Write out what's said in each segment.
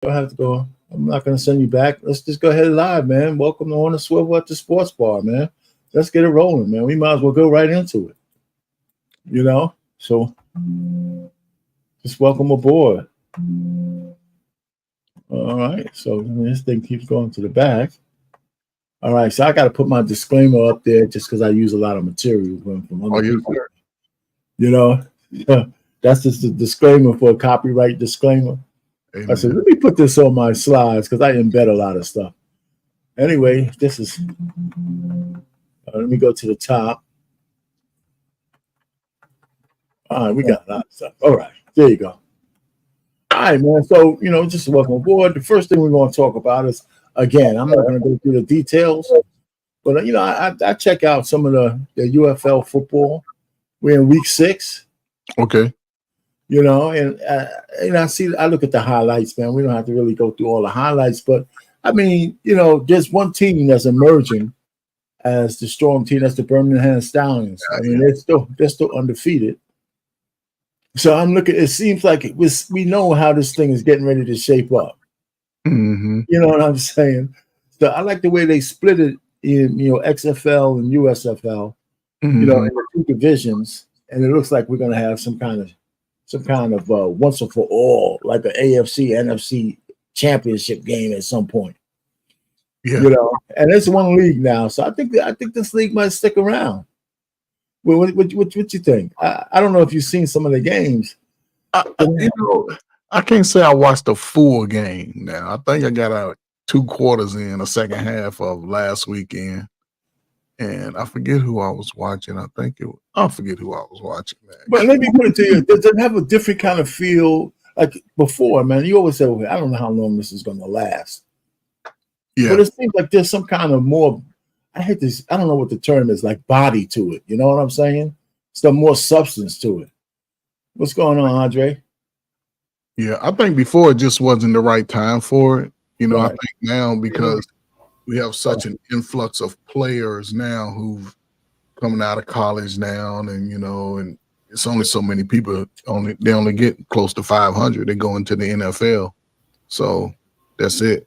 don't have to go. I'm not going to send you back. Let's just go ahead live, man. Welcome on the Swivel at the Sportsbar, man. Let's get it rolling, man. We might as well go right into it. So just welcome aboard. All right. So this thing keeps going to the back. All right. So I got to put my disclaimer up there just because I use a lot of material from other people. That's just the disclaimer for a copyright disclaimer. Amen. I said, let me put this on my slides because I embed a lot of stuff. Anyway, this is, let me go to the top. All right, we got a lot of stuff. All right, there you go. All right, man. So, just welcome aboard. The first thing we're going to talk about is, again, I'm not going to go through the details, but, I check out some of the UFL football. We're in week 6. Okay. And I look at the highlights, man. We don't have to really go through all the highlights, but I mean, there's one team that's emerging as the Storm team. That's the Birmingham Stallions. I mean, they're still undefeated. So I'm looking. It seems like we know how this thing is getting ready to shape up. Mm-hmm. You know what I'm saying? So I like the way they split it in XFL and USFL. Mm-hmm. In the 2 divisions, and it looks like we're going to have some kind of once and for all, like an AFC NFC championship game at some point. Yeah. And it's one league now, so I think this league might stick around. Well, what you think? I don't know if you've seen some of the games. I can't say I watched a full game now. I think I got 2 quarters in the second half of last weekend. And I forget who I was watching. I forget who I was watching, man. But let me put it to you. Does it have a different kind of feel? Like before, man, you always say, okay, I don't know how long this is going to last. Yeah. But it seems like there's some kind of more, I don't know what the term is, like body to it. You know what I'm saying? Some more substance to it. What's going on, Andre? Yeah, I think before it just wasn't the right time for it. Right. I think now because we have such an influx of players now who've coming out of college now, and and it's only so many people. They only get close to 500. They go into the NFL, so that's it.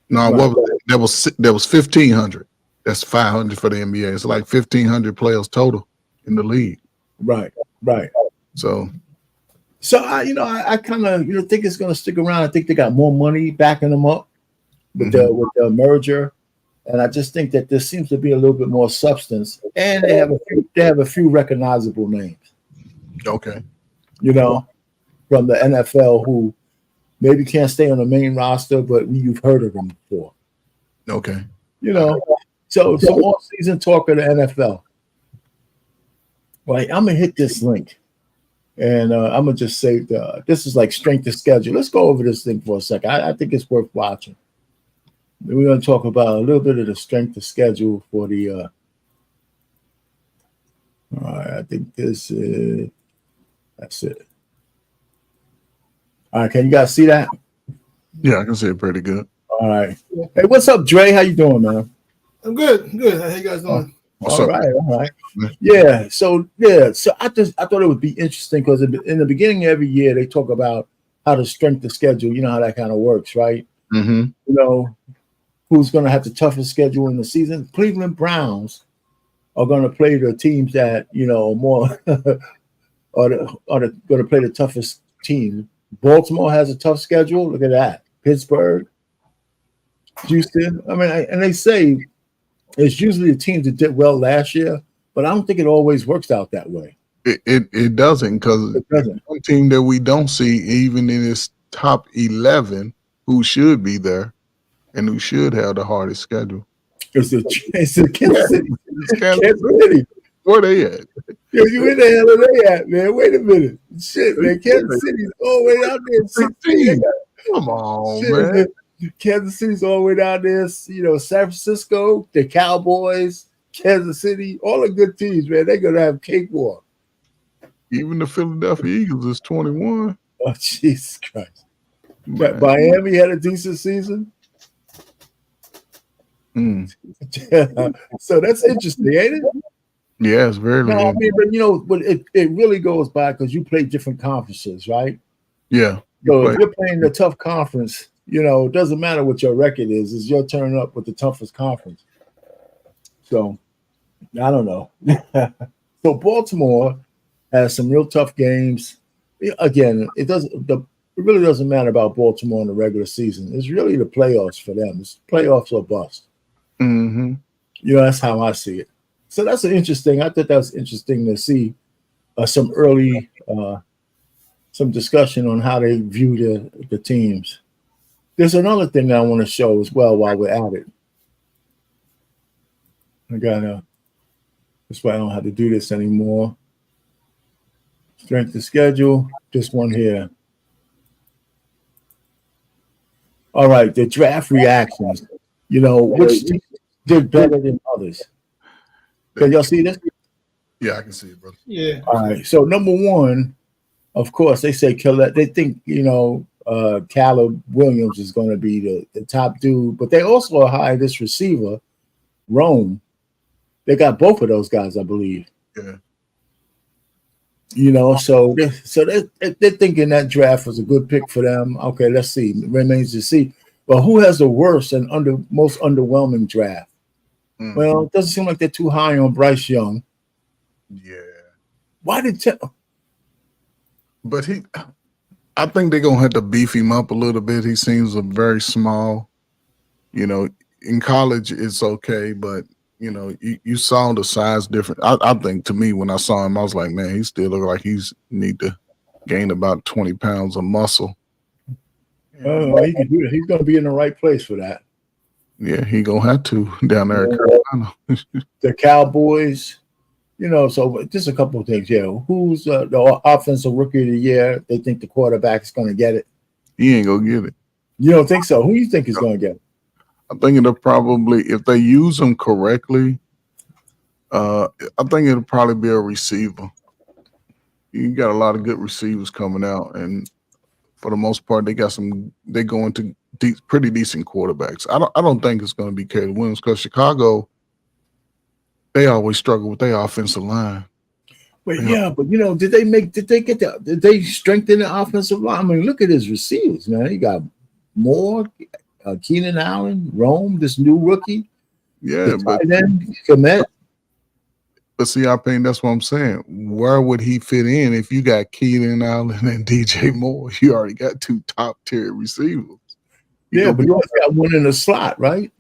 No, right. That was 1,500. That's 500 for the NBA. It's like 1,500 players total in the league. Right. So I kind of think it's going to stick around. I think they got more money backing them up with the merger, and I just think that there seems to be a little bit more substance, and they have a few recognizable names. Okay, from the NFL who maybe can't stay on the main roster, but you've heard of them before. Okay, so some off-season talk of the NFL. Right, I'm gonna hit this link, and I'm gonna just say this is like strength of schedule. Let's go over this thing for a second. I think it's worth watching. We're going to talk about a little bit of the strength of schedule for the. All right, I think that's it. All right, can you guys see that? Yeah, I can see it pretty good. All right. Hey, what's up, Dre? How you doing, man? I'm good. How you guys doing? All right. Yeah. So I thought it would be interesting because in the beginning of every year they talk about how the strength of schedule. You know how that kind of works, right? Mm-hmm. Who's going to have the toughest schedule in the season? Cleveland Browns are going to play the teams that more are going to play the toughest team. Baltimore has a tough schedule. Look at that. Pittsburgh, Houston. I mean, and they say it's usually the teams that did well last year, but I don't think it always works out that way. It doesn't, because one team that we don't see even in its top 11 who should be there and who should have the hardest schedule. It's the Kansas City. Kansas City. Where they at? Yo, where the hell are they at, man? Wait a minute. Shit, man. Kansas City's all the way out there. 16. Come on, man. Kansas City's all the way down there. San Francisco, the Cowboys, Kansas City, all the good teams, man. They're going to have cakewalk. Even the Philadelphia Eagles is 21. Oh, Jesus Christ. Man. Miami had a decent season. So that's interesting, ain't it? Yeah, it's very. No, I mean, but it really goes by because you play different conferences, right? Yeah. So if you're playing the tough conference, it doesn't matter what your record is. It's your turn up with the toughest conference. So I don't know. So Baltimore has some real tough games. Again, it really doesn't matter about Baltimore in the regular season. It's really the playoffs for them. It's playoffs or bust. Mm-hmm. That's how I see it. So I thought that was interesting to see some early some discussion on how they view the teams. There's another thing that I want to show as well while we're at it. That's why I don't have to do this anymore. Strength of schedule, this one here. All right, the draft reactions. Which team did better than others? Can y'all see this? Yeah, I can see it, brother. Yeah. All right. So number one, of course, they say they think Caleb Williams is going to be the top dude, but they also hired this receiver, Rome. They got both of those guys, I believe. Yeah. So they're thinking that draft was a good pick for them. Okay, let's see. It remains to see. But who has the worst and most underwhelming draft? Mm-hmm. Well, it doesn't seem like they're too high on Bryce Young. Yeah. Why did? But I think they're gonna have to beef him up a little bit. He seems very small. In college it's okay, but you saw the size difference. I think, to me, when I saw him, I was like, man, he still look like he's need to gain about 20 pounds of muscle. He can do it. He's going to be in the right place for that. Yeah, he gonna have to down there in Carolina. The Cowboys, so just a couple of things. Yeah, who's the offensive rookie of the year? They think the quarterback is going to get it. He ain't gonna get it. You don't think so? Who do you think is going to get it? I think it'll probably, if they use them correctly, I think it'll probably be a receiver. You got a lot of good receivers coming out, and for the most part, they go into pretty decent quarterbacks. I don't think it's going to be Caleb Williams, because Chicago, they always struggle with their offensive line. But did they strengthen the offensive line? I mean, look at his receivers, man. You got Moore, Keenan Allen, Rome, this new rookie. Yeah, but see, I think that's what I'm saying. Where would he fit in if you got Keenan Allen and DJ Moore? You already got two top tier receivers. But you always got one in the slot, right?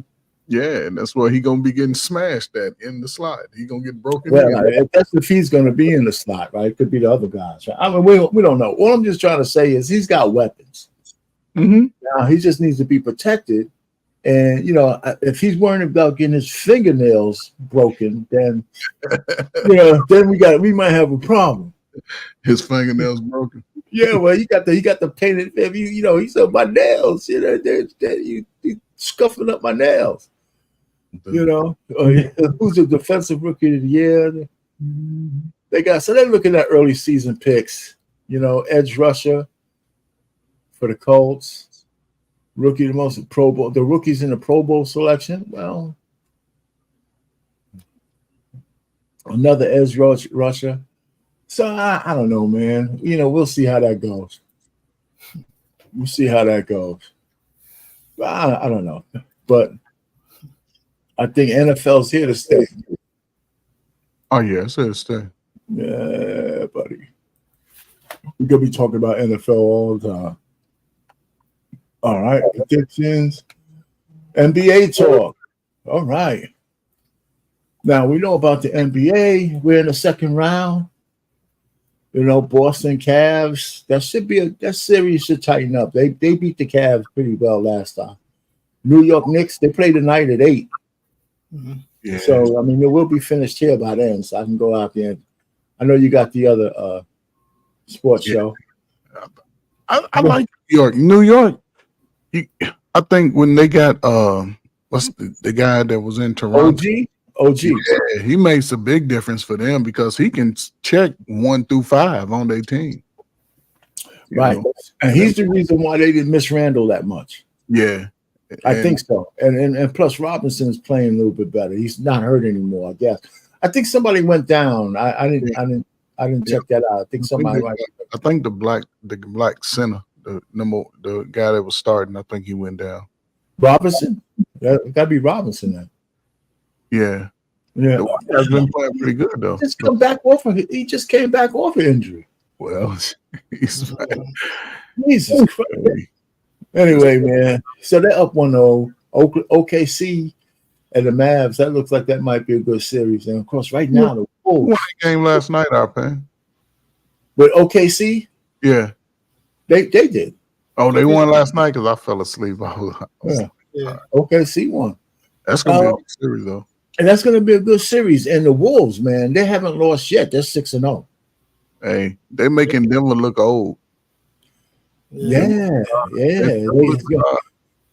Yeah, and that's where he gonna be getting smashed at, in the slot. He gonna get broken. Well, if he's gonna be in the slot, right? Could be the other guys. Right? I mean, we don't know. All I'm just trying to say is he's got weapons. Mm-hmm. Now he just needs to be protected. And if he's worrying about getting his fingernails broken, then then we might have a problem. His fingernails broken. Yeah, well, he got the painted. He said my nails. You scuffing up my nails. Who's the defensive rookie of the year? They're looking at early season picks. Edge rusher for the Colts. Rookie, the most Pro Bowl, the rookies in the Pro Bowl selection. Well, another edge rusher. So I don't know, man. We'll see how that goes. I don't know, but I think NFL's here to stay. Oh yeah, it's here to stay. Yeah, buddy. We're gonna be talking about NFL all the time. All right, predictions, NBA talk. All right. Now we know about the NBA. We're in the second round. Boston Cavs. That series should tighten up. They beat the Cavs pretty well last time. New York Knicks. They play tonight at 8. Mm-hmm. Yeah. So it will be finished here by then. So I can go out there. I know you got the other sports show. I like New York. I think when they got what's the guy that was in Toronto? OG. Yeah, he makes a big difference for them because he can check 1 through 5 on their team. Right. And he's the reason why they didn't miss Randall that much. Yeah. I think so. And plus Robinson's playing a little bit better. He's not hurt anymore, I guess. I think somebody went down. I didn't check that out. I think somebody I think the black center the guy that was starting. I think he went down. Robinson? That gotta be Robinson then. Yeah. Yeah. The guy's been playing pretty good though. He just came back off of injury. Well, he's Jesus Christ. Anyway, man. So they're up 1-0. OKC and the Mavs. That looks like that might be a good series. And of course, right now the Wolves. won that game last night, Arpan. But OKC, Yeah. they did. Oh, they won last night because I fell asleep. Yeah. OKC won. That's gonna be a good series though. And that's going to be a good series. And the Wolves, man, they haven't lost yet. They're 6-0. Hey, they're making Denver look old. Yeah.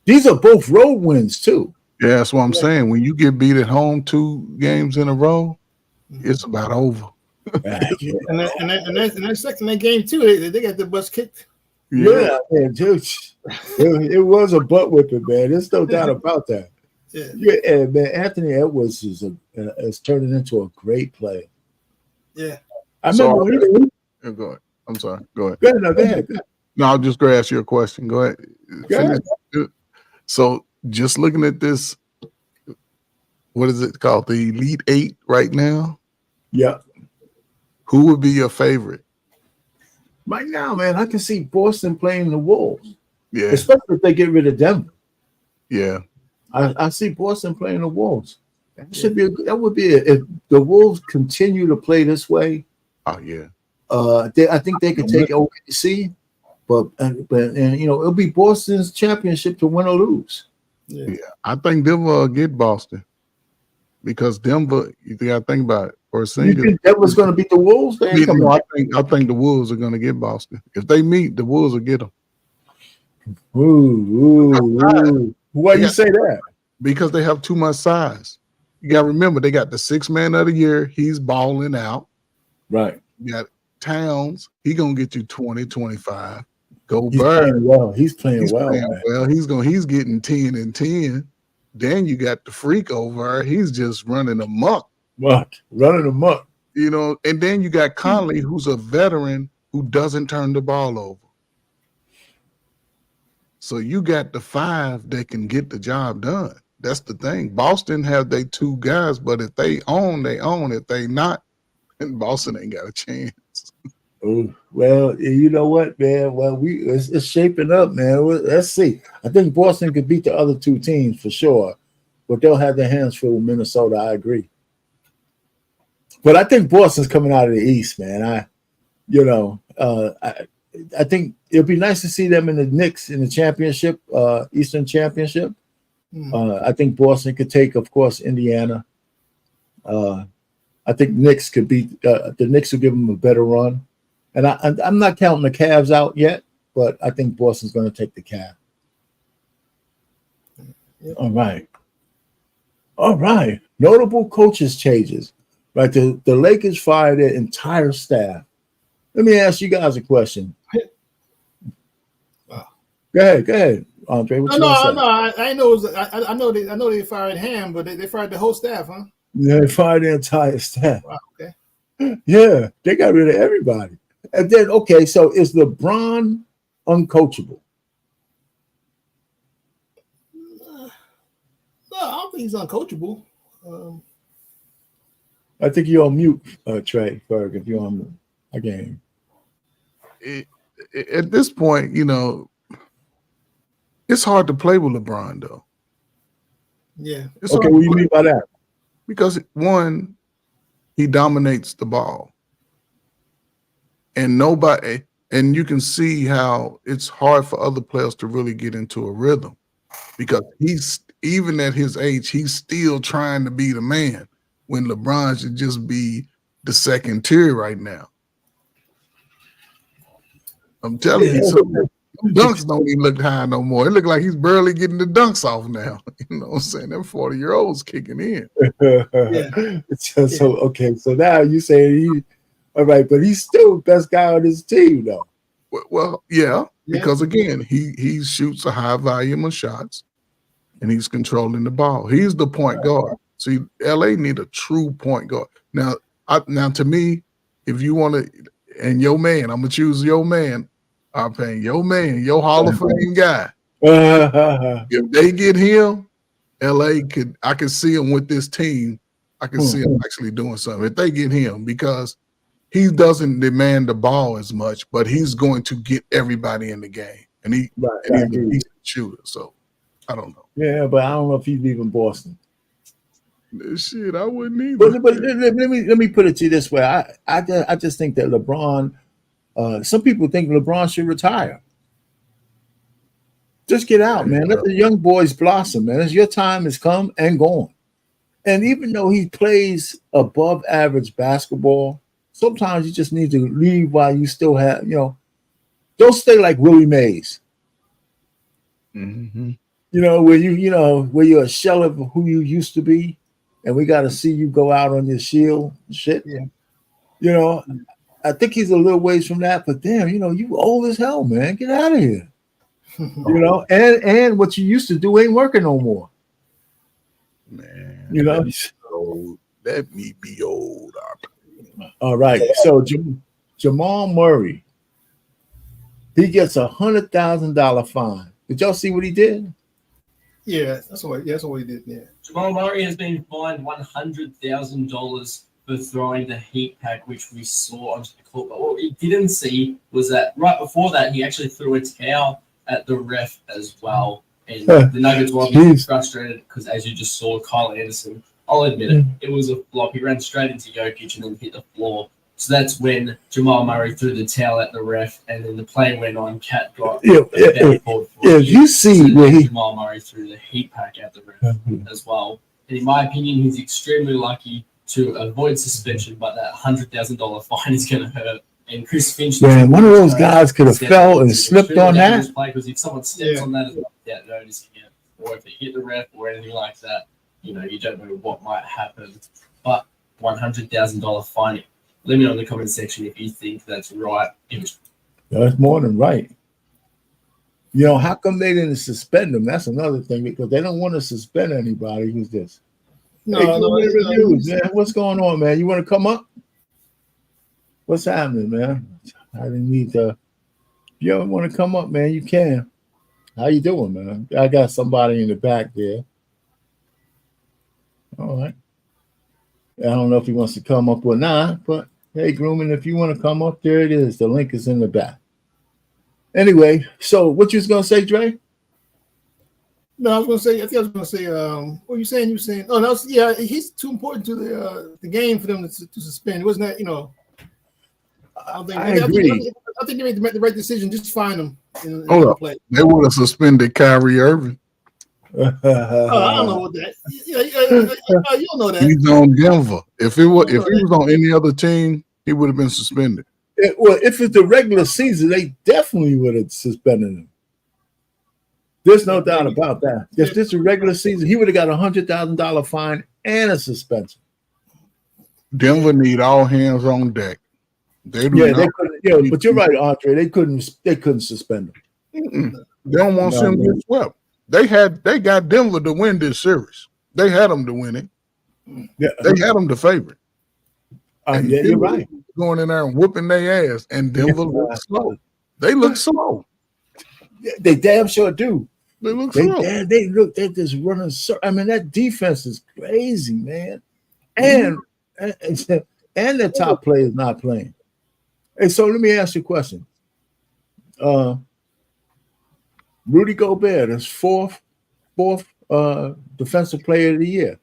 These are both road wins too. Yeah, that's what I'm saying. When you get beat at home 2 games in a row, it's about over. And that second game too, they got the bus kicked. Yeah, man, dude. It was a butt whipping, man. There's no doubt about that. Yeah, man. Anthony Edwards is turning into a great player. Yeah, I remember. Go ahead. I'm sorry. Go ahead. Go ahead. No, I'll just go ask you a question. Go ahead. Go ahead. So, just looking at this, what is it called? The Elite 8 right now. Yeah. Who would be your favorite? Right now, man, I can see Boston playing the Wolves. Yeah. Especially if they get rid of Denver. Yeah. I see Boston playing the Wolves. That would be if the Wolves continue to play this way. Oh yeah. I think they could take OKC, but you know it'll be Boston's championship to win or lose. Yeah. I think Denver will get Boston because Denver. You got to think about it. You think Denver's going to beat the Wolves? I think the Wolves are going to get Boston. If they meet, the Wolves will get them. Ooh. Why you say that? Because they have too much size. You got to remember, they got the 6th man of the year. He's balling out. Right. You got Towns. He going to get you 20, 25. He's playing well. He's getting 10 and 10. Then you got the freak over. He's just running amok. Running amok. You know, and then you got Conley, who's a veteran who doesn't turn the ball over. So you got the 5 that can get the job done. That's the thing. Boston have they 2 guys, but if they own, they own. If they not, then Boston ain't got a chance. Oh, well, you know what, man? Well, it's shaping up, man. Let's see. I think Boston could beat the other 2 teams for sure, but they'll have their hands full with Minnesota. I agree. But I think Boston's coming out of the East, man. I think it'll be nice to see them in the Knicks in the championship, Eastern Championship. I think Boston could take, of course, Indiana. I think Knicks could beat the Knicks will give them a better run. And I'm not counting the Cavs out yet, but I think Boston's going to take the Cavs. All right. Notable coaches changes. Right, the Lakers fired their entire staff. Let me ask you guys a question. Go ahead, Andre. What I know they fired Ham, but they fired the whole staff, huh? Yeah, they fired the entire staff. Wow, okay. Yeah, they got rid of everybody. And then, okay, so is LeBron uncoachable? No, I don't think he's uncoachable. I think you're on mute, Trey Ferg, if you're on a game. At this point, you know, it's hard to play with LeBron, though. Yeah. Okay, what do you mean by that? Because, one, he dominates the ball. And you can see how it's hard for other players to really get into a rhythm. Because even at his age, he's still trying to be the man. When LeBron should just be the second tier right now. I'm telling you, dunks don't even look high no more. It look like he's barely getting the dunks off now. You know what I'm saying? Them 40-year-olds kicking in. So now you say all right, but he's still the best guy on his team, though. Well, yeah, because again, he shoots a high volume of shots and he's controlling the ball. He's the point guard. See, LA need a true point guard. Now to me, if you want to, and your man, I'm gonna choose your man. I'm paying your man, your Hall of Fame guy. Yeah, If they get him, I could see him with this team. I can see him actually doing something if they get him, because he doesn't demand the ball as much, but he's going to get everybody in the game, and he's a decent shooter. So I don't know. Yeah, but I don't know if he's leaving Boston. Shit, I wouldn't either. But let me put it to you this way. I just think that LeBron. Some people think LeBron should retire. Just get out, man. Let the young boys blossom, man. Your time has come and gone. And even though he plays above average basketball, sometimes you just need to leave while you still have, don't stay like Willie Mays. Mm-hmm. Where you're a shell of who you used to be, and we got to see you go out on your shield and shit. Yeah. I think he's a little ways from that, but damn, you old as hell, man. Get out of here. And what you used to do ain't working no more. Man, let me be old. All right. So Jamal Murray, he gets $100,000 fine. Did y'all see what he did? Yeah, that's what he did. Yeah. Jamal Murray has been fined $100,000 for throwing the heat pack, which we saw onto the court. But what we didn't see was that right before that, he actually threw a towel at the ref as well. And the Nuggets were obviously frustrated because, as you just saw, Kyle Anderson, I'll admit it, it was a flop. He ran straight into Jokic and then hit the floor. So that's when Jamal Murray threw the towel at the ref, and then the play went on. Cat got if you see where Jamal Murray threw the heat pack at the ref as well. And in my opinion, he's extremely lucky to avoid suspension, but that $100,000 fine is going to hurt. And Chris Finch, man, one of those guys could have fell and slipped on that. Because if someone steps on that without noticing it, or if they hit the ref or anything like that, you don't know what might happen. But $100,000 fine. Let me know in the comment section if you think that's right. That's more than right. How come they didn't suspend him? That's another thing, because they don't want to suspend anybody. Who's this? Reviews, man. What's going on, man? You want to come up? What's happening, man? I didn't need to. If you ever want to come up, man, you can. How you doing, man? I got somebody in the back there. All right. I don't know if he wants to come up or not, but hey, Grooming, if you want to come up, there it is. The link is in the back. Anyway, so what you was gonna say, Dre? No, I was gonna say. I think I was gonna say. What were you saying? You were saying? Oh, no. Yeah, he's too important to the game for them to suspend. Wasn't that? I agree. I think they made the right decision. Just fine him. Play. They would have suspended Kyrie Irving. I don't know what that. You don't know that. He's on Denver. If he was on any other team, he would have been suspended. If it's the regular season, they definitely would have suspended him. There's no doubt about that. If this is a regular season, he would have got $100,000 fine and a suspension. Denver need all hands on deck. They couldn't. But you're right, Andre. They couldn't suspend him. They don't want him to get swept. They got Denver to win this series. They had them to win it. Yeah. They had them to favorite. You're right. Going in there and whooping their ass, and Denver looked slow. They look slow. Yeah, they damn sure do. They look slow. They're just running. I mean, that defense is crazy, man. And the top player is not playing. Hey, so let me ask you a question. Rudy Gobert is fourth defensive player of the year.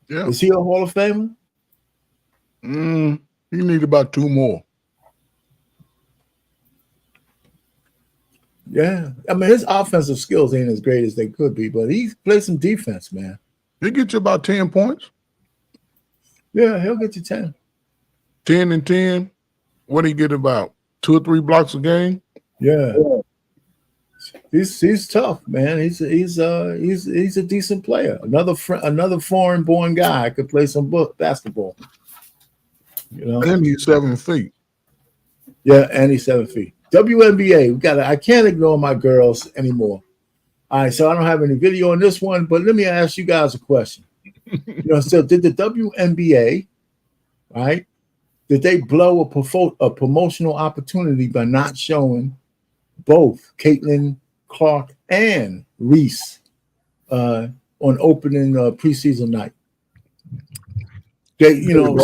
Yeah. Is he a Hall of Famer? He need about 2 more. Yeah. I mean, his offensive skills ain't as great as they could be, but he plays some defense, man. He'll get you about 10 points. Yeah, he'll get you 10. 10 and 10. What do he get, about 2 or 3 blocks a game? Yeah. He's tough, man. He's a decent player. Another foreign-born guy could play some basketball. And he's 7 feet. Yeah, and he's 7 feet. WNBA, I can't ignore my girls anymore. All right, so I don't have any video on this one, but let me ask you guys a question. So did the WNBA, right? Did they blow a promotional opportunity by not showing both Caitlin Clark and Reese on opening preseason night. They, you know,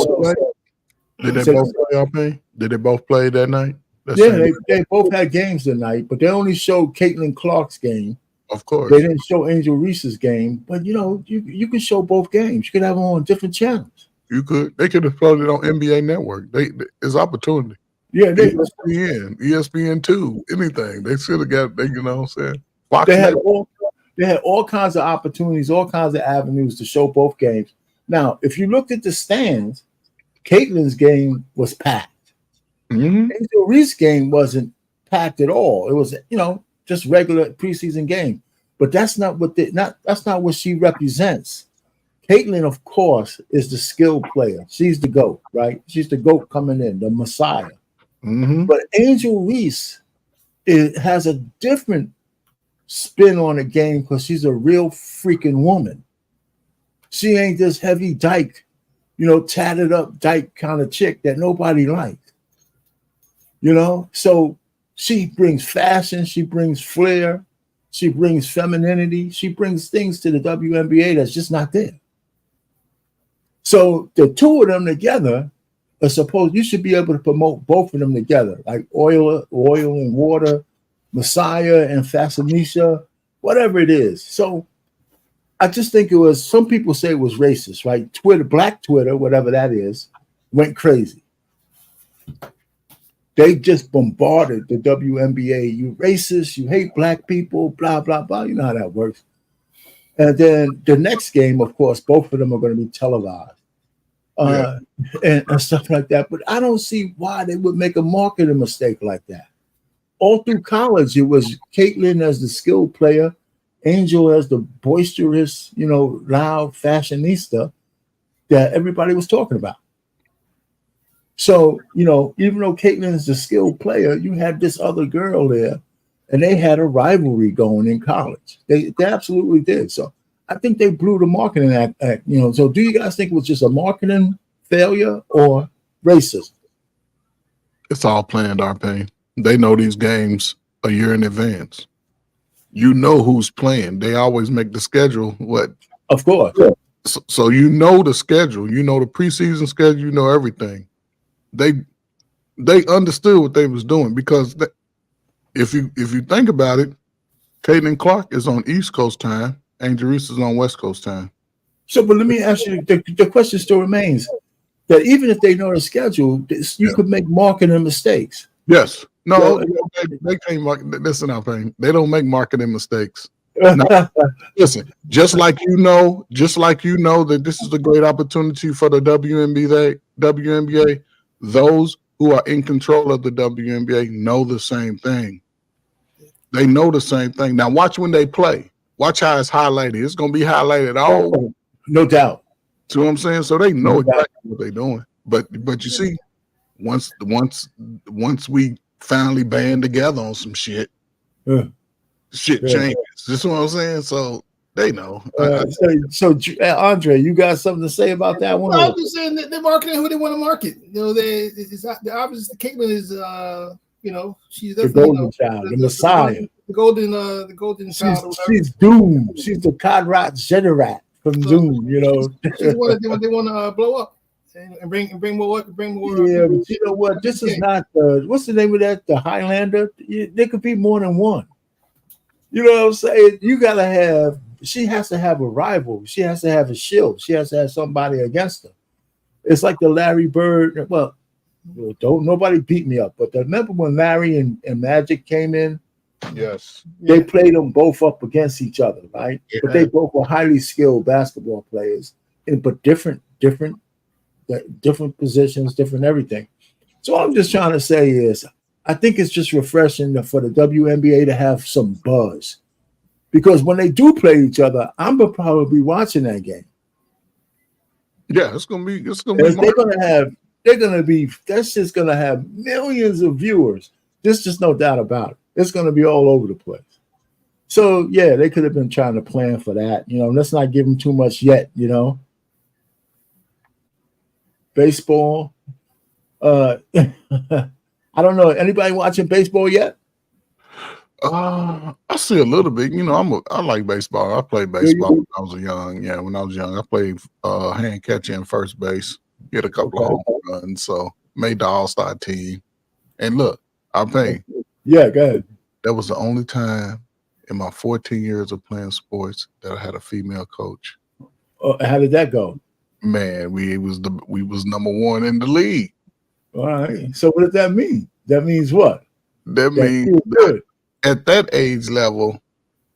did they both play? Did they both play that night? They both had games tonight, but they only showed Caitlin Clark's game. Of course, they didn't show Angel Reese's game. But you know, you can show both games. You could have them on different channels. You could. They could have played it on NBA Network. It's opportunity. Yeah, ESPN2, anything. They should have got. You know what I'm saying? They had all kinds of opportunities, all kinds of avenues to show both games. Now, if you looked at the stands, Caitlin's game was packed. Mm-hmm. Angel Reese's game wasn't packed at all. It was, you know, just regular preseason game. But that's not what she represents. Caitlin, of course, is the skilled player. She's the GOAT, right? She's the GOAT coming in, the Messiah. Mm-hmm. But Angel Reese has a different spin on the game because she's a real freaking woman. She ain't this heavy dyke, you know, tatted up dyke kind of chick that nobody likes. You know, so she brings fashion, she brings flair, she brings femininity, she brings things to the WNBA that's just not there. So the two of them together are supposed, you should be able to promote both of them together, like oil and water, Messiah and Fashionisha, whatever it is. So I just think it was, some people say it was racist, right? Twitter, Black Twitter, whatever that is, went crazy. They just bombarded the WNBA. You racist, you hate black people, blah, blah, blah. You know how that works. And then the next game, of course, both of them are going to be televised and stuff like that. But I don't see why they would make a marketing mistake like that. All through college, it was Caitlin as the skilled player, Angel as the boisterous, you know, loud fashionista that everybody was talking about. So, you know, even though Caitlin is the skilled player, you had this other girl there, and they had a rivalry going in college. They absolutely did. So I think they blew the marketing act, you know. So do you guys think it was just a marketing failure or racism? It's all planned, RP. They know these games a year in advance. You know who's playing. They always make the schedule. What? Of course. So you know the schedule. You know the preseason schedule. You know everything. They understood what they was doing because if you think about it, Caitlin Clark is on East Coast time, Angel Reese is on West Coast time. So, but let me ask you, the question still remains that even if they know the schedule, you could make marketing mistakes. Yes. No, they can't market. Listen, they don't make marketing mistakes. Now, listen, just like you know that this is a great opportunity for the WNBA. Those who are in control of the WNBA know the same thing. They know the same thing. Now watch when they play. Watch how it's highlighted. It's going to be highlighted all. No doubt. See what I'm saying? So they know exactly what they're doing. But you see, once we finally band together on some shit, shit changes. This is what I'm saying. So they know. So Andre, you got something to say about that one? I'm just saying that they're marketing who they want to market. You know, the obvious. Caitlin is, you know, she's the golden child, the Messiah, the golden child. She's Doom. She's the Conrad Generat from Doom. You know, they want to blow up and bring more. Yeah, but you know what? This is not what's the name of that? The Highlander. There could be more than one. You know what I'm saying? She has to have a rival. She has to have a shield. She has to have somebody against her. It's like the Larry Bird. Well, don't nobody beat me up. But remember when Larry and Magic came in? Yes. They played them both up against each other, right? Yeah. But they both were highly skilled basketball players, but different positions, different everything. So all I'm just trying to say is I think it's just refreshing for the WNBA to have some buzz. Because when they do play each other, I'm gonna probably be watching that game. Yeah, it's gonna be. That's just gonna have millions of viewers. There's just no doubt about it. It's gonna be all over the place. So yeah, they could have been trying to plan for that. You know, let's not give them too much yet. You know, baseball. I don't know. Anybody watching baseball yet? I see a little bit. You know, I like baseball. I played baseball when I was young. Yeah, when I was young, I played hand catcher and first base. Hit a couple of home runs, so made the All-Star team. And look, I'll pay. Yeah, go ahead. That was the only time in my 14 years of playing sports that I had a female coach. How did that go? Man, we was number one in the league. All right. So what does that mean? That means what? That means good. At that age level,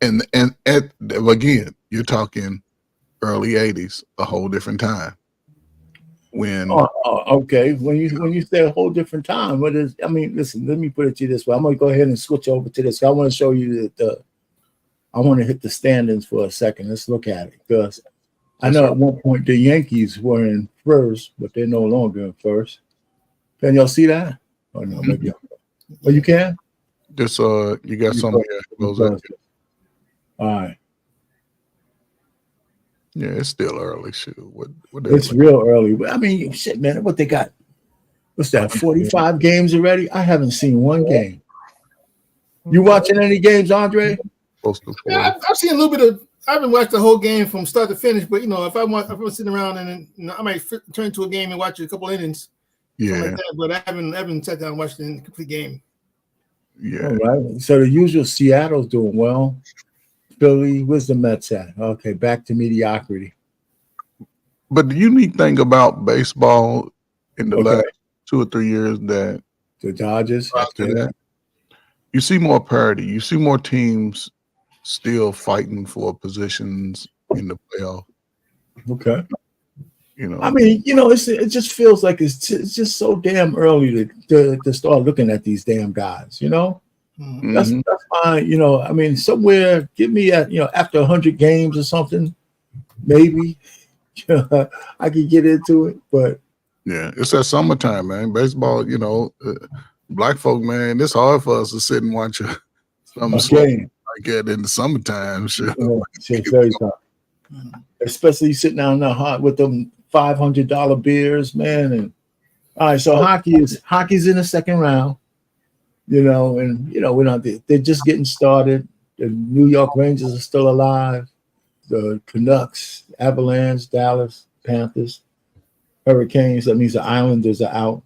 and again, you're talking early 80s, a whole different time. When okay, when you say a whole different time, what is? I mean, listen, let me put it to you this way. I'm gonna go ahead and switch over to this. I want to show you that I want to hit the standings for a second. Let's look at it, because I know at one point the Yankees were in first, but they're no longer in first. Can y'all see that? Oh no, maybe. Oh, you can. Just you got something here. All right. Yeah, it's still early. Shoot, it's real early. I mean, shit, man. What they got? What's that? 45 games already? I haven't seen one game. You watching any games, Andre? Yeah, I've seen a little bit of. I haven't watched the whole game from start to finish, but you know, if I was sitting around and I might turn to a game and watch a couple innings. Yeah, like that, but I haven't sat down and watched the complete game. Yeah. All right. So the usual Seattle's doing well. Philly, where's the Mets at? Okay, back to mediocrity. But the unique thing about baseball in the last 2 or 3 years that the Dodgers after that, you see more parity. You see more teams still fighting for positions in the playoff. Okay. You know, I mean, you know, it just feels like it's just so damn early to start looking at these damn guys, you know? Mm-hmm. That's fine, you know. I mean, somewhere, give me after 100 games or something, maybe I could get into it. But yeah, it's that summertime, man. Baseball, you know, black folk, man, it's hard for us to sit and watch some game like that in the summertime. Sure. It's very tough. Especially sitting down in the hot with them $500 beers, man. And all right, so hockey's in the second round. You know, and they're just getting started. The New York Rangers are still alive. The Canucks, Avalanche, Dallas, Panthers, Hurricanes. That means the Islanders are out.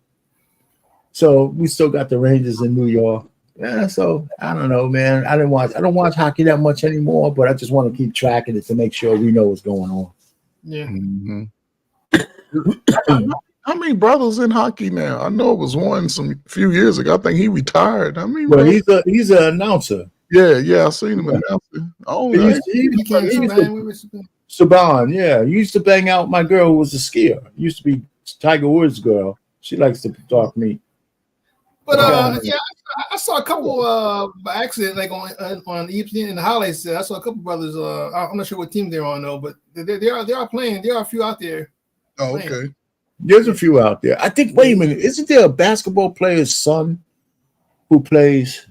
So we still got the Rangers in New York. Yeah, so I don't know, man. I don't watch hockey that much anymore, but I just want to keep tracking it to make sure we know what's going on. Yeah. Mm-hmm. How many brothers in hockey now? I know it was one few years ago. I think he retired. I mean, well, he's an announcer. Yeah, I seen him announcing. Oh, Saban, yeah. He used to bang out my girl who was a skier. Used to be Tiger Woods' girl. She likes to talk meat. But I saw a couple by accident, like on ESPN in the highlights. I saw a couple brothers. I'm not sure what team they're on though, but they are playing. There are a few out there. Oh, okay. There's a few out there. I think. Wait a minute. Isn't there a basketball player's son who plays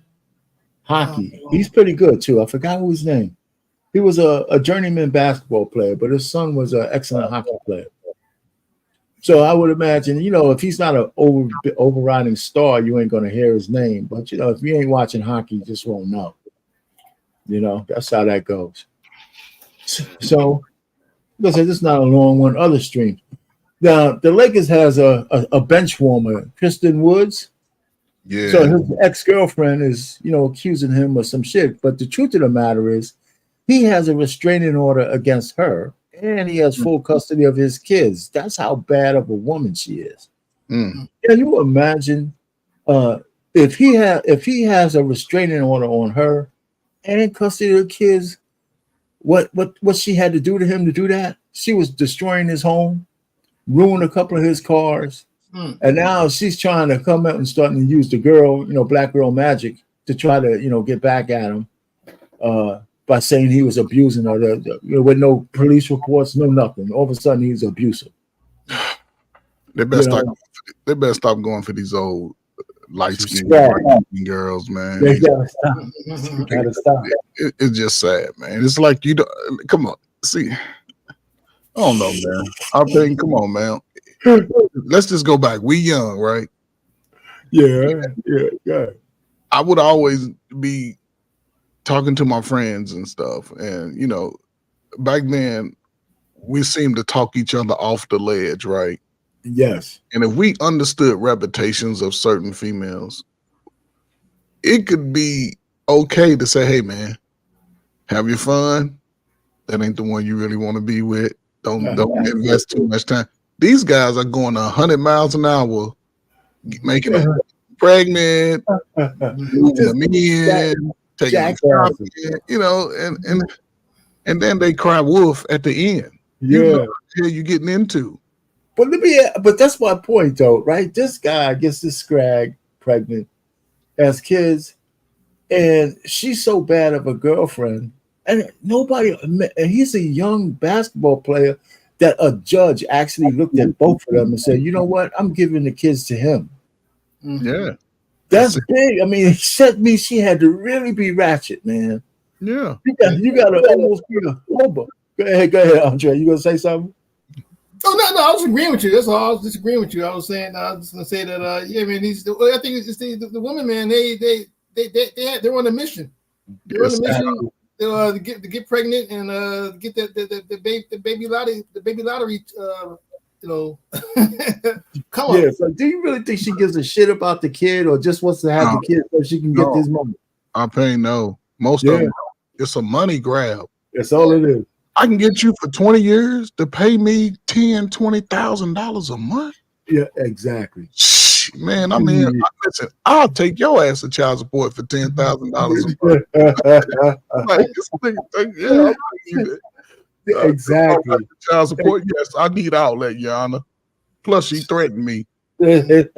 hockey? He's pretty good too. I forgot who his name. He was a journeyman basketball player, but his son was an excellent hockey player. So I would imagine, if he's not an overriding star, you ain't going to hear his name. But, if you ain't watching hockey, you just won't know. That's how that goes. So, listen, this is not a long one. Other stream. Now, the Lakers has a bench warmer, Kristen Woods. Yeah. So his ex-girlfriend is, accusing him of some shit. But the truth of the matter is, he has a restraining order against her. And he has full custody of his kids. That's how bad of a woman she is. Mm. Can you imagine if he has a restraining order on her and custody of the kids? What she had to do to him to do that? She was destroying his home, ruined a couple of his cars, and now she's trying to come out and starting to use the girl, black girl magic to try to get back at him. By saying he was abusing her, with no police reports, no nothing. All of a sudden, he's abusive. They better stop going for these old light-skinned girls, man. They gotta stop. It's just sad, man. It's like you don't. Come on, see. I don't know, man. I think, come on, man. Let's just go back. We young, right? Yeah. I would always be talking to my friends and stuff, and you know, back then we seemed to talk each other off the ledge, right? Yes. And if we understood reputations of certain females, it could be okay to say, "Hey, man, have your fun. That ain't the one you really want to be with. Don't invest too much time." These guys are going 100 miles an hour, making them pregnant, moving them in, taking them shopping, you know, and then they cry wolf at the end. Yeah. You know what the hell you getting into. But that's my point though, right? This guy gets this scrag pregnant, has kids, and she's so bad of a girlfriend, and he's a young basketball player that a judge actually looked at both of them and said, you know what, I'm giving the kids to him. Yeah. That's big. I mean, she had to really be ratchet, man. Yeah. You got to almost be a hobo. Go ahead, Andre. You gonna say something? Oh no, I was agreeing with you. That's all. I was disagreeing with you. I was just gonna say that. Yeah, man. I think it's the women, man. They're on a mission. They're on a mission to get pregnant and get the baby lottery. You know, come on. Yeah. So, do you really think she gives a shit about the kid, or just wants to have the kid so she can get this money? I pay no. Most of them, it's a money grab. That's all it is. I can get you for 20 years to pay me $10,000-$20,000 a month. Yeah, exactly. Man, I mean, listen, I'll take your ass to child support for $10,000 a month. Exactly. Child support, yes, I need outlet, Your Honor. Plus, she threatened me. You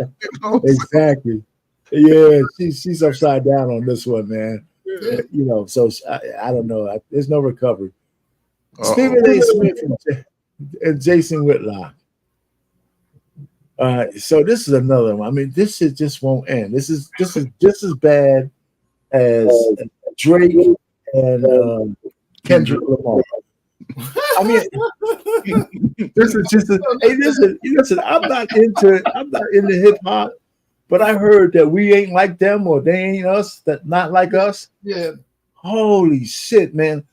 know? Exactly. Yeah, she's upside down on this one, man. Yeah. You know, so I don't know. There's no recovery. Stephen A. Smith and Jason Whitlock. So this is another one. I mean, this shit just won't end. This is just as bad as Drake and Kendrick Lamar. I mean, this is just listen. I'm not into hip hop, but I heard that we ain't like them or they ain't us, that not like us. Yeah. Holy shit, man.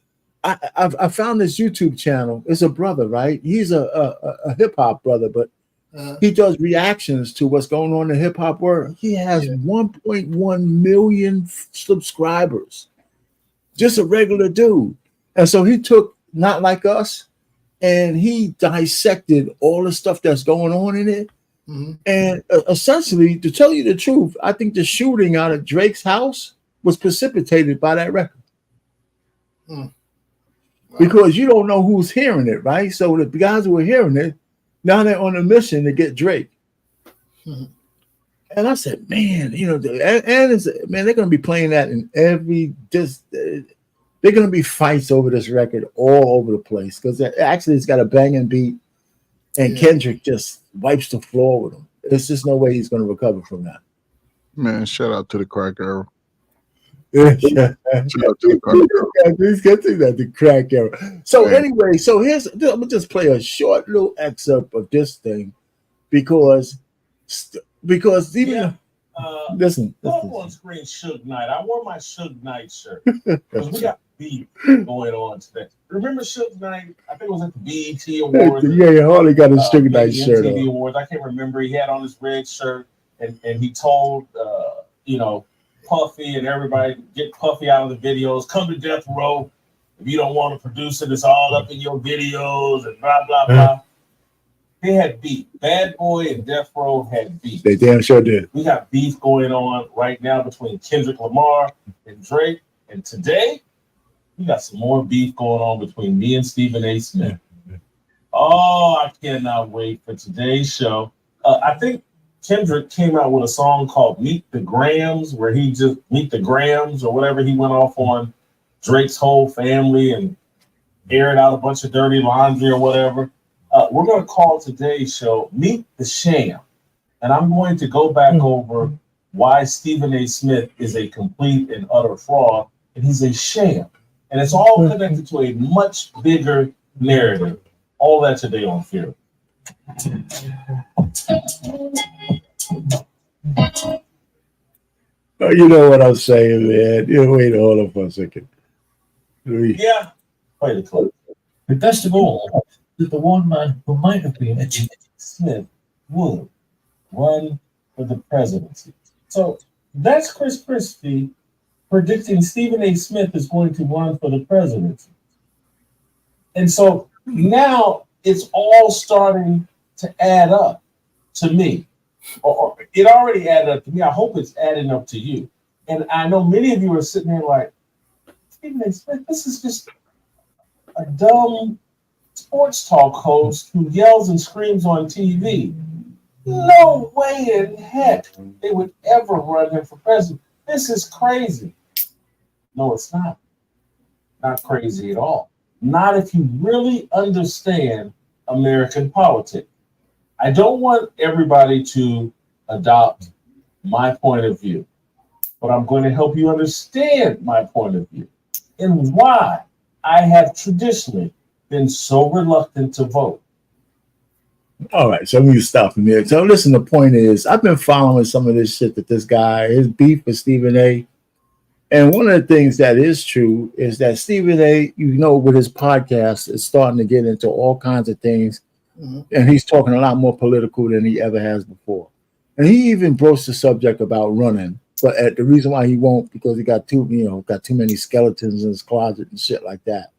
I found this YouTube channel. It's a brother, right? He's a hip hop brother, but he does reactions to what's going on in the hip hop world. He has 1.1 million subscribers. Just a regular dude. And so he took Not Like Us and he dissected all the stuff that's going on in it. Mm-hmm. And essentially, to tell you the truth, I think the shooting out of Drake's house was precipitated by that record. Wow. Because you don't know who's hearing it, right? So the guys who are hearing it, now they're on a mission to get Drake. Mm-hmm. And I said, man, you know, they're going to be playing that in they're going to be fights over this record all over the place because actually it's got a banging beat, and Kendrick just wipes the floor with him. There's just no way he's going to recover from that. Man, shout out to the crack era. Shout out to the crack era. He's getting that the crack era. So anyway, I'm gonna just play a short little excerpt of this thing because even listen. On screen Suge Knight. I wore my Suge Knight shirt because we got beef going on today. Remember Suge Knight? I think it was at the BET Awards. Harley got his Suge Knight shirt on. Awards. I can't remember. He had on his red shirt, and he told Puffy and everybody, get Puffy out of the videos. Come to Death Row. If you don't want to produce it, it's all up in your videos and blah blah blah. They had beef. Bad Boy and Death Row had beef. They damn sure did. We got beef going on right now between Kendrick Lamar and Drake. And today, we got some more beef going on between me and Stephen A. Smith. Oh, I cannot wait for today's show. I think Kendrick came out with a song called Meet the Grams, where he just Meet the Grams or whatever. He went off on Drake's whole family and aired out a bunch of dirty laundry or whatever. We're going to call today's show Meet the Sham. And I'm going to go back over why Stephen A. Smith is a complete and utter fraud, and he's a sham. And it's all connected to a much bigger narrative. All that today on Fear. You know what I'm saying, man. Wait, hold on for a second. Yeah. Play the clip. But best of all, that the one man who might have been a Jamal Smith would run for the presidency. So that's Chris Christie predicting Stephen A. Smith is going to run for the presidency. And so now it's all starting to add up to me. Or it already added up to me. I hope it's adding up to you. And I know many of you are sitting there like, Stephen A. Smith, this is just a dumb sports talk host who yells and screams on TV. No way in heck they would ever run him for president. This is crazy. No, it's not. Not crazy at all. Not if you really understand American politics. I don't want everybody to adopt my point of view, but I'm going to help you understand my point of view and why I have traditionally been so reluctant to vote. All right, so we stop him here. So listen, the point is, I've been following some of this shit that this guy, his beef with Stephen A. And one of the things that is true is that Stephen A., with his podcast, is starting to get into all kinds of things. Mm-hmm. And he's talking a lot more political than he ever has before. And he even broached the subject about running. But the reason why he won't, because he got too many skeletons in his closet and shit like that.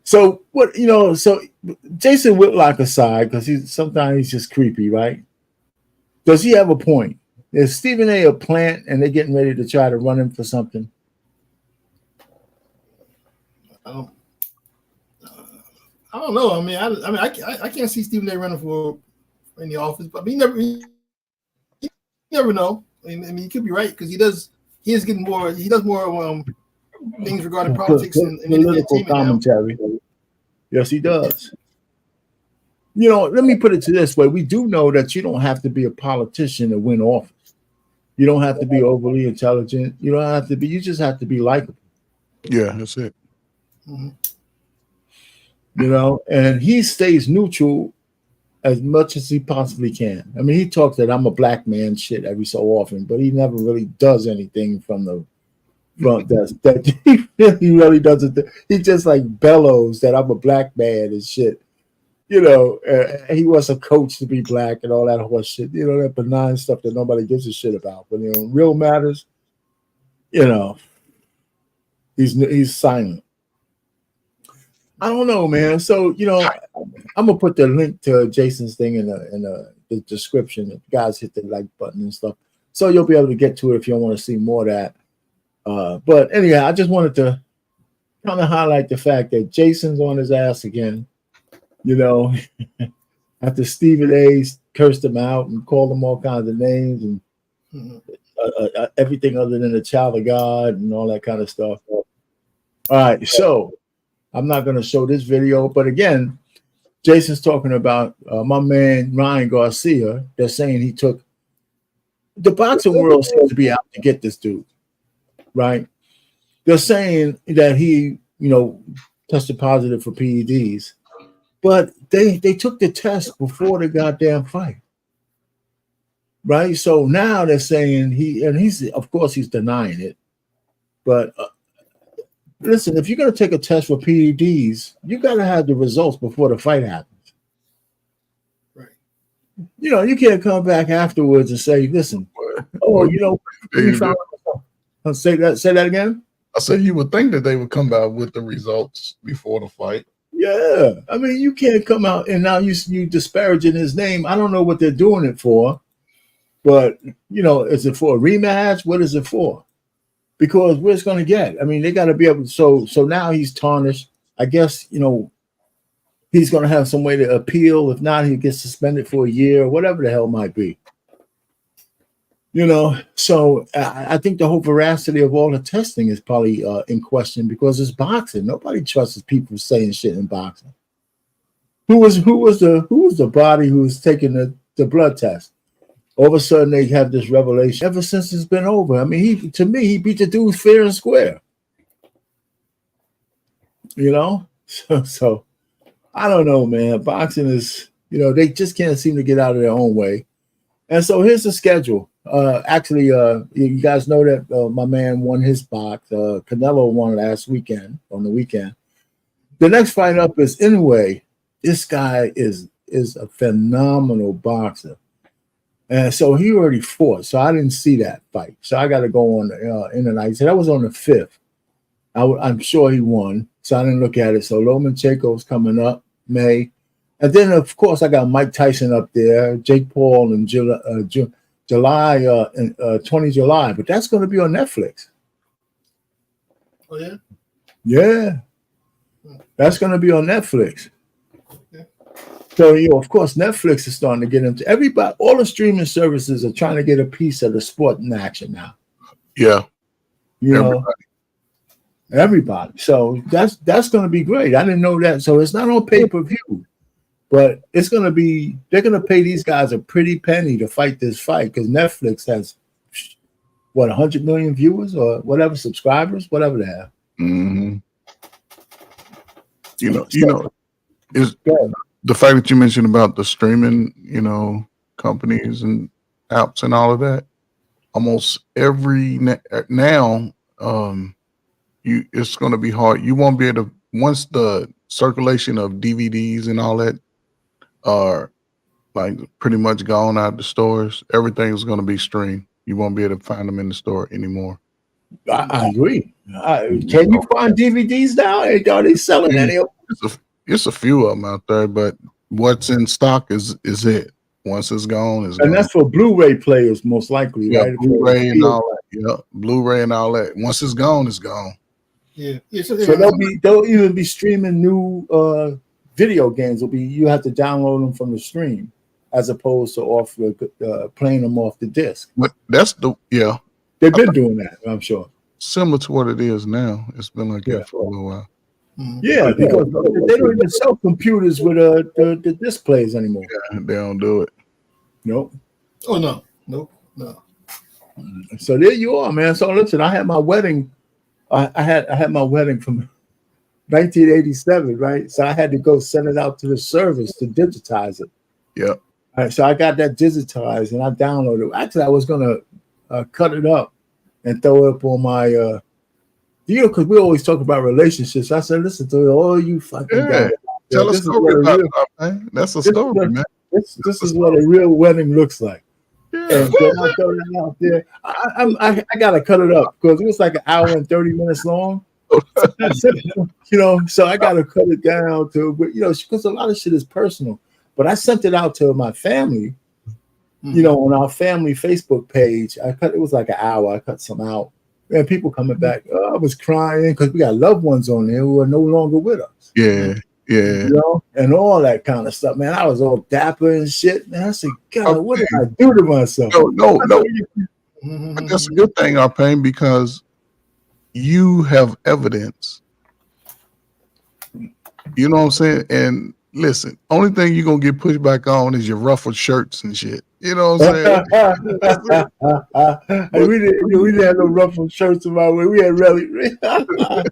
So so Jason Whitlock aside, because sometimes he's just creepy, right? Does he have a point? Is Stephen A. a plant and they're getting ready to try to run him for something? I don't know. I mean, I can't see Stephen A. running for any office, but you never know. I mean, he could be right because he does more things regarding politics and political commentary. Yes, he does. Let me put it to this way: we do know that you don't have to be a politician to win office. You don't have to be overly intelligent. You don't have to be. You just have to be likable. Yeah, that's it. Mm-hmm. And he stays neutral as much as he possibly can. I mean, he talks that I'm a black man shit every so often, but he never really does anything from the front that he really doesn't. He just like bellows that I'm a black man and shit. He wants a coach to be black and all that horse shit. That benign stuff that nobody gives a shit about. But real matters, he's silent. I don't know, man. So I'm gonna put the link to Jason's thing in the description. If guys hit the like button and stuff, so you'll be able to get to it if you want to see more of that. But anyhow, I just wanted to kind of highlight the fact that Jason's on his ass again. After Stephen A. cursed him out and called him all kinds of names and everything other than a child of God and all that kind of stuff. All right, so I'm not going to show this video, but again, Jason's talking about my man Ryan Garcia. They're saying he took the boxing world seems to be out to get this dude, right? They're saying that he, tested positive for PEDs, but they took the test before the goddamn fight, right? So now they're saying he's of course he's denying it, but. Listen, if you're going to take a test for PEDs, you got to have the results before the fight happens. Right. You can't come back afterwards and say, listen, say that again. I said you would think that they would come out with the results before the fight. Yeah. I mean, you can't come out and now you disparaging his name. I don't know what they're doing it for, but, is it for a rematch? What is it for? Because where it's going to get. I mean, they got to be able to. So now he's tarnished. I guess, he's going to have some way to appeal. If not, he gets suspended for a year, whatever the hell it might be. So I think the whole veracity of all the testing is probably in question because it's boxing. Nobody trusts people saying shit in boxing. Who was the body who was taking the blood test? All of a sudden, they have this revelation. Ever since it's been over, I mean, he beat the dude fair and square. So I don't know, man. Boxing is, they just can't seem to get out of their own way. And so here's the schedule. Actually, you guys know that my man won his box. Canelo won last weekend on the weekend. The next fight up is anyway. This guy is a phenomenal boxer, and so he already fought. So I didn't see that fight. So I got to go on in the night. So that was on the 5th. I'm sure he won. So I didn't look at it. So Lomachenko's coming up May, and then of course I got Mike Tyson up there, Jake Paul in July 20 July, but that's going to be on Netflix. Oh yeah. Yeah, that's going to be on Netflix. Yeah. So of course, Netflix is starting to get into everybody. All the streaming services are trying to get a piece of the sport in action now. Yeah, You know, everybody. So that's going to be great. I didn't know that. So it's not on pay-per-view, but it's going to be. They're going to pay these guys a pretty penny to fight this fight because Netflix has 100 million viewers or whatever, subscribers, whatever they have. Mm-hmm. You know, is the fact that you mentioned about the streaming, companies and apps and all of that. Almost every now, it's going to be hard. You won't be able to, once the circulation of DVDs and all that are like pretty much gone out of the stores, everything's going to be streamed. You won't be able to find them in the store anymore. I agree. Can you find DVDs now? Are they selling any of them? It's a few of them out there, but what's in stock is it. Once it's gone, it's gone. And that's for Blu-ray players, most likely, right? Blu-ray and all that. Yeah, Blu-ray and all that. Once it's gone, it's gone. Yeah. So they'll even be streaming new video games. You have to download them from the stream, as opposed to playing them off the disc. But they've been doing that, I'm sure. Similar to what it is now. It's been like that for a little while. Yeah, because they don't even sell computers with the displays anymore. Yeah, they don't do it. Nope. Oh no. So there you are, man. So listen, I had my wedding. I had my wedding from 1987, right? So I had to go send it out to the service to digitize it. Yeah. All right, so I got that digitized and I downloaded it. Actually, I was gonna cut it up and throw it up on my because we always talk about relationships. I said, listen to all you fucking guys. Tell us story about it, man. That's a story, man. This is what a real wedding looks like. Yeah. And then I throw it out there. I gotta cut it up because it was like an hour and 30 minutes long. So I gotta cut it down to because a lot of shit is personal. But I sent it out to my family, on our family Facebook page. It was like an hour. I cut some out. And people coming back, I was crying because we got loved ones on there who are no longer with us. Yeah. And all that kind of stuff, man. I was all dapper and shit. Man, I said, God, what did I do to myself? No. But that's a good thing, Arpain, because you have evidence. You know what I'm saying? And listen, only thing you're gonna get pushed back on is your ruffled shirts and shit. You know what I'm saying? we didn't have no ruffled shirts in my way. We had really the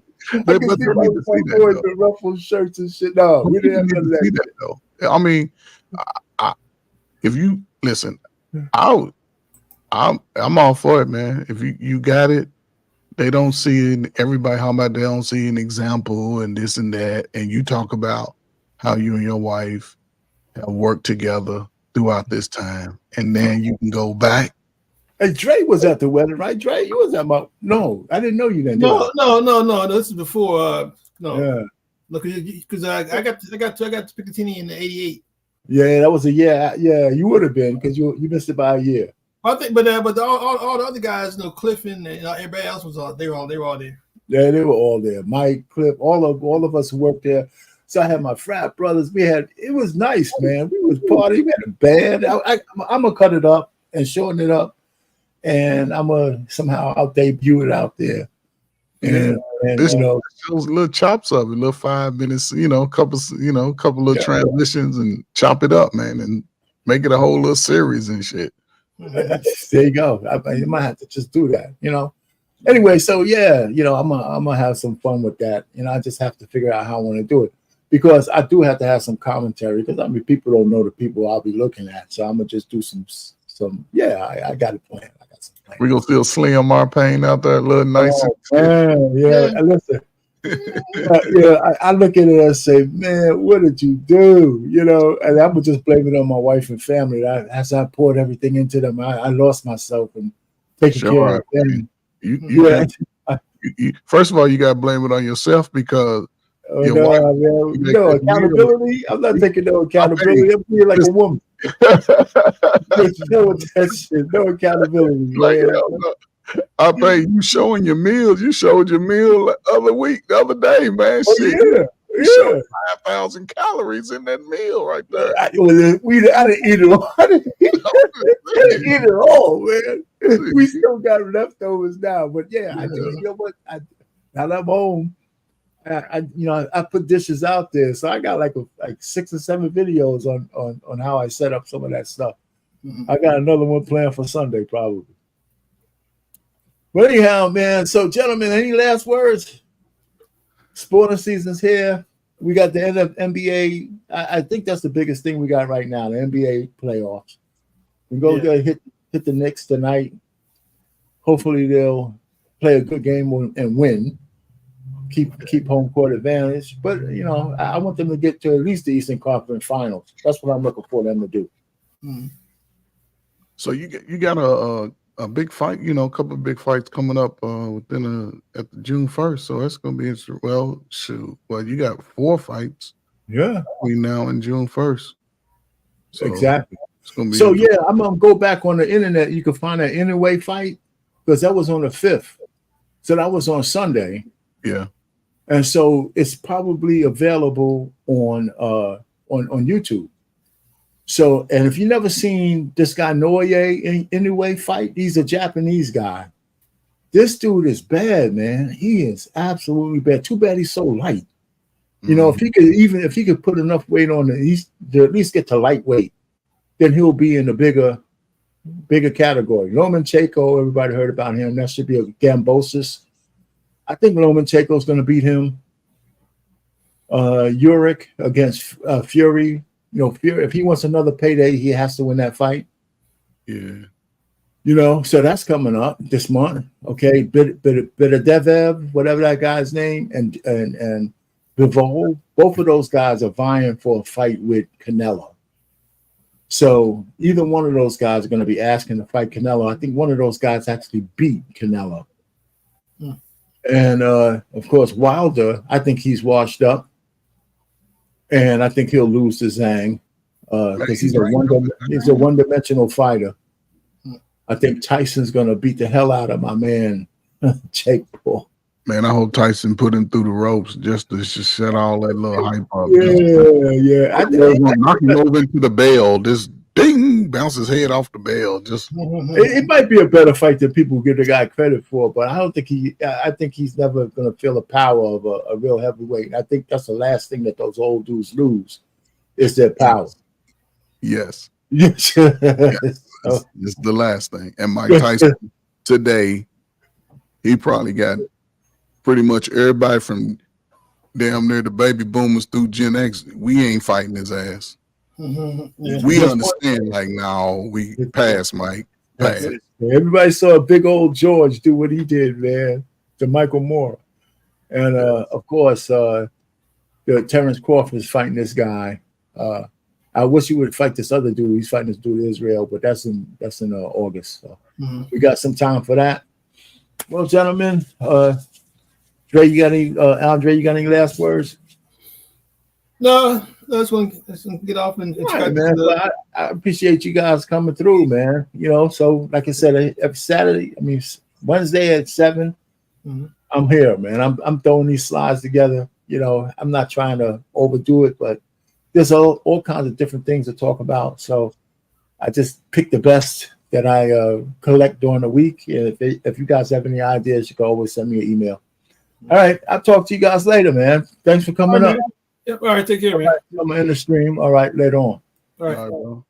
ruffled shirts and shit. No, we didn't have none of that though. I mean, if you listen, I'm all for it, man. If you got it, they don't see it. Everybody, how about they don't see an example and this and that, and you talk about how you and your wife have worked together throughout this time, and then you can go back. Hey, Dre was at the wedding, right? Dre, you was at my. No, I didn't know you didn't. No. This is before. No. Yeah. Look, because I got to Picatinny in '88. Yeah, that was a year. Yeah, you would have been because you missed it by a year. I think, but all the other guys, Cliff and everybody else was all. They were all there. Yeah, they were all there. Mike, Cliff, all of us who worked there. So I had my frat brothers. It was nice, man. We was partying. We had a band. I'm gonna cut it up and shorten it up, and I'm gonna somehow I'll debut it out there. And this shows little chops of it, little 5 minutes, couple of transitions, and chop it up, man, and make it a whole little series and shit. There you go. You might have to just do that, Anyway, so I'm gonna have some fun with that. I just have to figure out how I want to do it. Because I do have to have some commentary because people don't know the people I'll be looking at. So I'm gonna just do some some. Yeah, I got it planned. I got some planned. We gonna still Slim our pain out there, a little nice. Man, yeah. Listen. I look at it and say, man, what did you do? You know, and I would just blame it on my wife and family. As I poured everything into them, I lost myself and taking care of them. First of all, you got to blame it on yourself because no accountability. I'm not taking no accountability. I'm being like a woman. No accountability. I bet you showing your meals. You showed your meal the other day, man. Oh, shit. You showed 5,000 calories in that meal right there. I didn't eat it all. I didn't eat it all, man. We still got leftovers now, but yeah, I do. You know what? Now that I'm home, I put dishes out there, so I got like 6 or 7 videos on how I set up some of that stuff. Mm-hmm. I got another one planned for Sunday, probably. But anyhow, man. So, gentlemen, any last words? Sporting season's here. We got the end of NBA. I think that's the biggest thing we got right now, the NBA playoffs. We go hit the Knicks tonight. Hopefully they'll play a good game and win. Keep home court advantage. But, I want them to get to at least the Eastern Conference Finals. That's what I'm looking for them to do. Mm-hmm. So you got a big fight, a couple of big fights coming up at the June 1st. So that's going to be interesting. Well, shoot. Well, you got 4 fights. Yeah. Between now and June 1st. So exactly. It's gonna be so, yeah, I'm going to go back on the internet. You can find that Anyway fight because that was on the 5th. So that was on Sunday. Yeah. And so it's probably available on YouTube. So, and if you never seen this guy Noye Anyway fight, he's a Japanese guy. This dude is bad, man. He is absolutely bad. Too bad he's so light. Mm-hmm. If he could put enough weight on to at least get to lightweight, then he'll be in the bigger category. Lomachenko, everybody heard about him. That should be a Gambosis. I think Lomachenko is going to beat him. Uric against Fury. Fury, if he wants another payday, he has to win that fight. Yeah. So that's coming up this month. Okay. Bidadev, whatever that guy's name, and Bivol, both of those guys are vying for a fight with Canelo. So either one of those guys are going to be asking to fight Canelo. I think one of those guys actually beat Canelo. And of course, Wilder, I think he's washed up. And I think he'll lose to Zhang because he's a one-dimensional fighter. I think Tyson's going to beat the hell out of my man, Jake Paul. Man, I hope Tyson put him through the ropes just to set all that little hype up. Yeah. I knock him over into the bell. Just ding, bounce his head off the bell. Just it might be a better fight than people give the guy credit for, but I think he's never going to feel the power of a real heavyweight. I think that's the last thing that those old dudes lose is their power. Yes. Yes. It's the last thing. And Mike Tyson today, he probably got pretty much everybody from damn near the baby boomers through Gen X. We ain't fighting his ass. Mm-hmm. Yeah. We understand, we pass, Mike. Pass. Everybody saw Big Old George do what he did, man, to Michael Moore. And of course, Terrence Crawford is fighting this guy. I wish he would fight this other dude. He's fighting this dude in Israel, but that's in August. So we got some time for that. Well, gentlemen, Andre, you got any last words? No, let's get off and right, man. I appreciate you guys coming through, man. So like I said, every Saturday, Wednesday at 7, I'm here, man. I'm throwing these slides together. I'm not trying to overdo it, but there's all kinds of different things to talk about. So I just pick the best that I collect during the week. And if you guys have any ideas, you can always send me an email. All right, I'll talk to you guys later, man. Thanks for coming up. Yep. All right, take care, man. All right, I'm in the stream. All right, later on. All right.